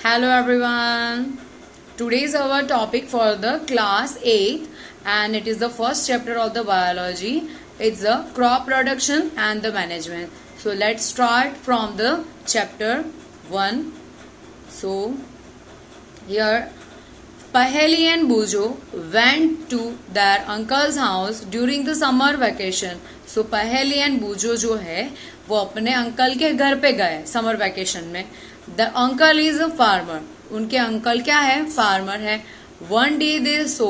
Hello everyone. Today is our topic for the class 8th and it is the first chapter of the biology. It's the crop production and the management. So let's start from the chapter 1. So here Paheli and Bujo went to their uncle's house during the summer vacation. So Paheli and Bujo जो है वो अपने uncle के घर पे गए summer vacation में. The uncle is a farmer. उनके अंकल क्या है? फार्मर है. One day they saw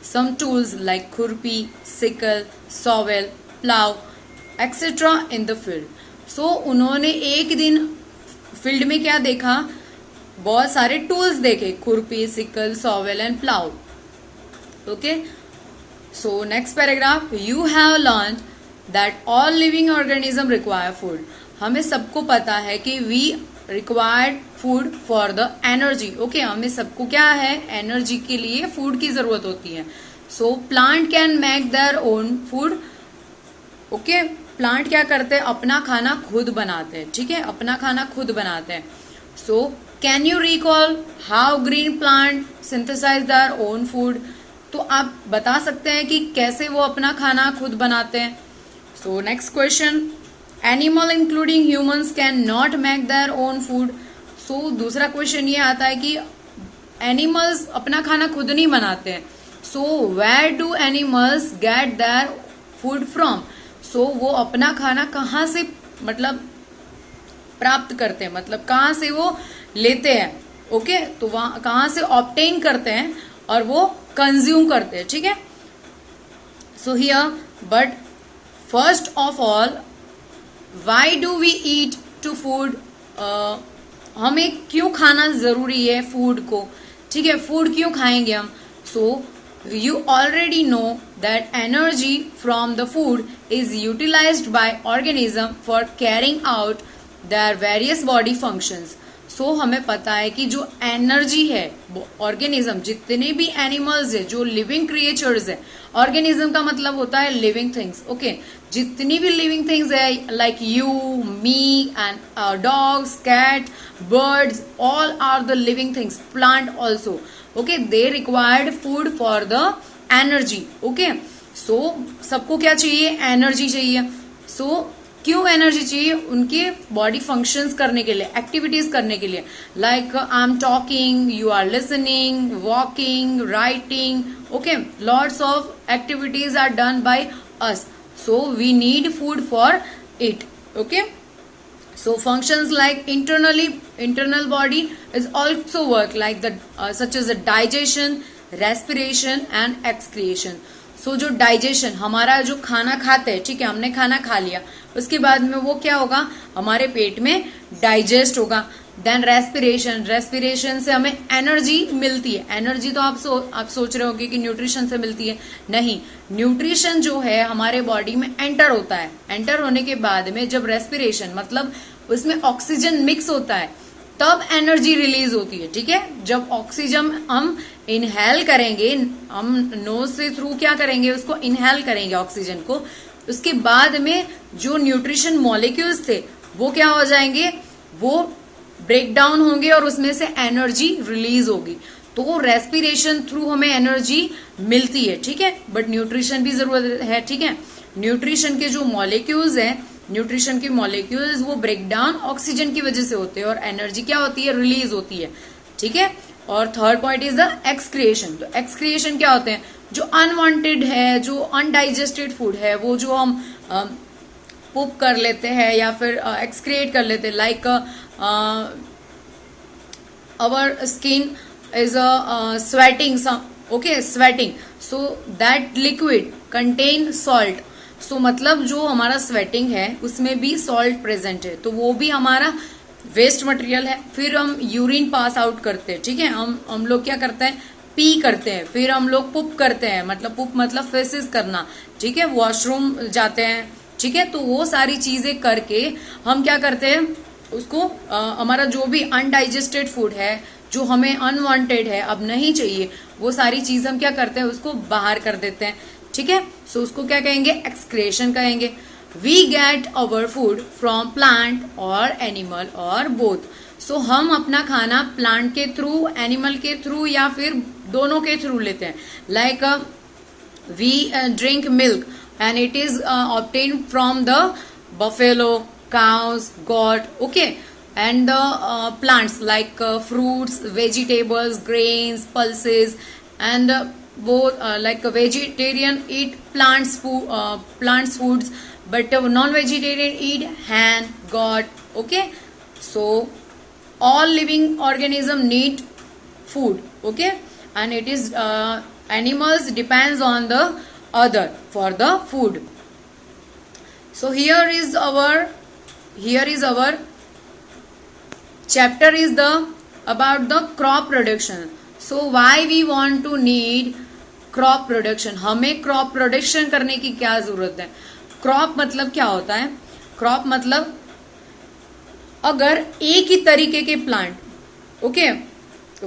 some tools like khurpi, sickle, shovel, plough etcetera in the field. So उन्होंने एक दिन फील्ड में क्या देखा? बहुत सारे टूल्स देखे, खुरपी, sickle, shovel and plough. Okay, so next paragraph. You have learn that all living organism require food. हमें सबको पता है कि we required food for the energy. Okay, हमें सबको क्या है? एनर्जी के लिए फूड की जरूरत होती है. So plant can make their own food. Okay, plant क्या करते हैं? अपना खाना खुद बनाते हैं. ठीक है, अपना खाना खुद बनाते हैं. So can you recall how green plant synthesise their own food. तो आप बता सकते हैं कि कैसे वो अपना खाना खुद बनाते हैं. So next question. Animal including humans can not make their own food. So दूसरा क्वेश्चन ये आता है कि एनिमल्स अपना खाना खुद नहीं बनाते हैं. So where do animals get their food from. So वो अपना खाना कहाँ से मतलब प्राप्त करते हैं, मतलब कहाँ से वो लेते हैं. ओके, तो वहां कहाँ से ऑब्टेन करते हैं और वो कंज्यूम करते हैं. ठीक है. So here but first of all why do we eat to food. हमें क्यों खाना जरूरी है फूड को. ठीक है, फूड क्यों खाएंगे हम. So you already know that energy from the food is utilised by organism for carrying out their various body functions. So हमें पता है कि जो एनर्जी है ऑर्गेनिज्म, जितने भी एनिमल्स है, जो लिविंग क्रिएचर्स है, ऑर्गेनिज्म का मतलब होता है लिविंग थिंग्स. ओके, जितनी भी लिविंग थिंग्स है like you, me and dogs, cat, birds, all are the living things. Plant also. Okay, they required food for the energy. Okay, so सबको क्या चाहिए? एनर्जी चाहिए. सो क्यों एनर्जी चाहिए? उनके बॉडी फंक्शंस करने के लिए, एक्टिविटीज करने के लिए. Like I am talking, you are listening, walking, writing. Okay, lots of activities are done by us. So we need food for it. Okay, so functions like internal body is also work like the such as the digestion, respiration and excretion. So जो digestion, हमारा जो खाना खाते हैं, ठीक है, हमने खाना खा लिया, उसके बाद में वो क्या होगा? हमारे पेट में डाइजेस्ट होगा. देन रेस्पिरेशन से हमें एनर्जी मिलती है. एनर्जी तो आप सोच रहे होगे कि न्यूट्रिशन से मिलती है. नहीं, न्यूट्रिशन जो है हमारे बॉडी में एंटर होता है. एंटर होने के बाद में जब रेस्पिरेशन मतलब उसमें ऑक्सीजन मिक्स होता है तब एनर्जी रिलीज होती है. ठीक है, जब ऑक्सीजन हम इनहेल करेंगे, हम नोज से थ्रू क्या करेंगे? उसको इनहेल करेंगे ऑक्सीजन को. उसके बाद में जो न्यूट्रिशन मॉलिक्यूल्स थे वो क्या हो जाएंगे? वो ब्रेक डाउन होंगे और उसमें से एनर्जी रिलीज होगी. तो रेस्पिरेशन थ्रू हमें एनर्जी मिलती है. ठीक है, बट न्यूट्रिशन भी जरूरत है. ठीक है, न्यूट्रिशन के जो मॉलिक्यूल्स हैं, न्यूट्रिशन के मॉलिक्यूल्स वो ब्रेक डाउन ऑक्सीजन की वजह से होते हैं और एनर्जी क्या होती है? रिलीज होती है. ठीक है, और third point is the excretion. तो एक्सक्रिएशन क्या होते हैं? जो अनवांटेड है, जो अनडाइजेस्टेड फूड है, वो जो हम पुप कर लेते हैं या फिर एक्सक्रिएट कर लेते हैं. Like our skin is sweating some. Okay, sweating, so that liquid contain salt. so मतलब जो हमारा स्वेटिंग है उसमें भी सॉल्ट प्रेजेंट है, तो वो भी हमारा वेस्ट मटेरियल है. फिर हम यूरिन पास आउट करते हैं. ठीक है, हम लोग क्या करते हैं? पी करते हैं. फिर हम लोग पुप करते हैं, मतलब पुप मतलब फेसेस करना. ठीक है, वॉशरूम जाते हैं. ठीक है, तो वो सारी चीजें करके हम क्या करते हैं? उसको हमारा जो भी अनडाइजेस्टेड फूड है, जो हमें अनवांटेड है, अब नहीं चाहिए, वो सारी चीज हम क्या करते हैं? उसको बाहर कर देते हैं. ठीक है, सो उसको क्या कहेंगे? एक्सक्रेशन कहेंगे. We get our food from plant और एनिमल और बोथ. सो हम अपना खाना प्लांट के थ्रू, एनिमल के थ्रू या फिर दोनों के थ्रू लेते हैं. Like we drink milk and it is obtained from the buffalo, cows, goat, okay, and the plants like fruits, vegetables, grains, pulses, and both like vegetarian eat plants foods, but non-vegetarian eat hen, goat, okay. So all living organism need food, okay, and it is animals depends on the other for the food. So here is our chapter is the about the crop production. So why we want to need crop production? हमें crop production करने की क्या जरूरत है? crop मतलब क्या होता है? crop मतलब अगर एक ही तरीके के plant, okay,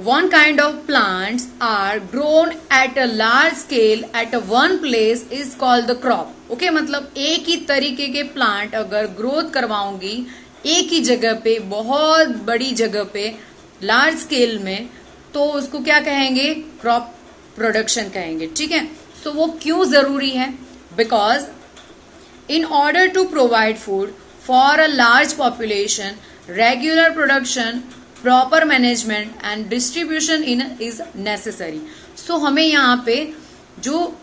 one kind of plants are grown at a large scale at a one place is called the crop. okay, मतलब एक ही तरीके के प्लांट अगर ग्रोथ करवाऊंगी एक ही जगह पे, बहुत बड़ी जगह पे, लार्ज स्केल में, तो उसको क्या कहेंगे? क्रॉप प्रोडक्शन कहेंगे. ठीक है. सो वो क्यों जरूरी है? Because in order to provide food for a large population, regular production, proper management and distribution in is necessary. So हमें यहाँ पे जो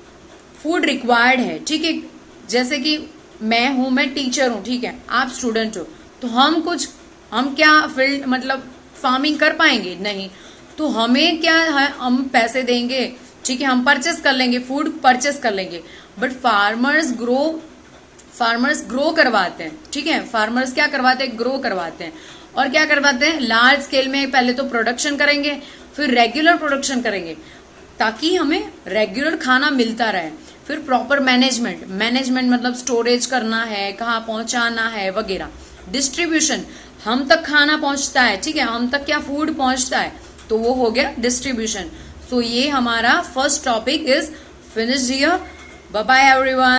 फूड रिक्वायर्ड है, ठीक है, जैसे कि मैं टीचर हूँ, ठीक है, आप स्टूडेंट हो, तो हम क्या फील्ड मतलब फार्मिंग कर पाएंगे? नहीं. तो हमें क्या है, हम पैसे देंगे, ठीक है, हम परचेस कर लेंगे, फूड परचेस कर लेंगे, बट फार्मर्स ग्रो करवाते हैं. ठीक है, फार्मर्स क्या करवाते हैं? ग्रो करवाते हैं. और क्या करवाते हैं? लार्ज स्केल में पहले तो प्रोडक्शन करेंगे, फिर रेगुलर प्रोडक्शन करेंगे ताकि हमें रेगुलर खाना मिलता रहे. फिर प्रॉपर मैनेजमेंट मतलब स्टोरेज करना है, कहाँ पहुंचाना है वगैरह. डिस्ट्रीब्यूशन, हम तक खाना पहुंचता है, ठीक है, हम तक क्या फूड पहुंचता है, तो वो हो गया डिस्ट्रीब्यूशन. सो ये हमारा first topic is finished here. Bye bye everyone.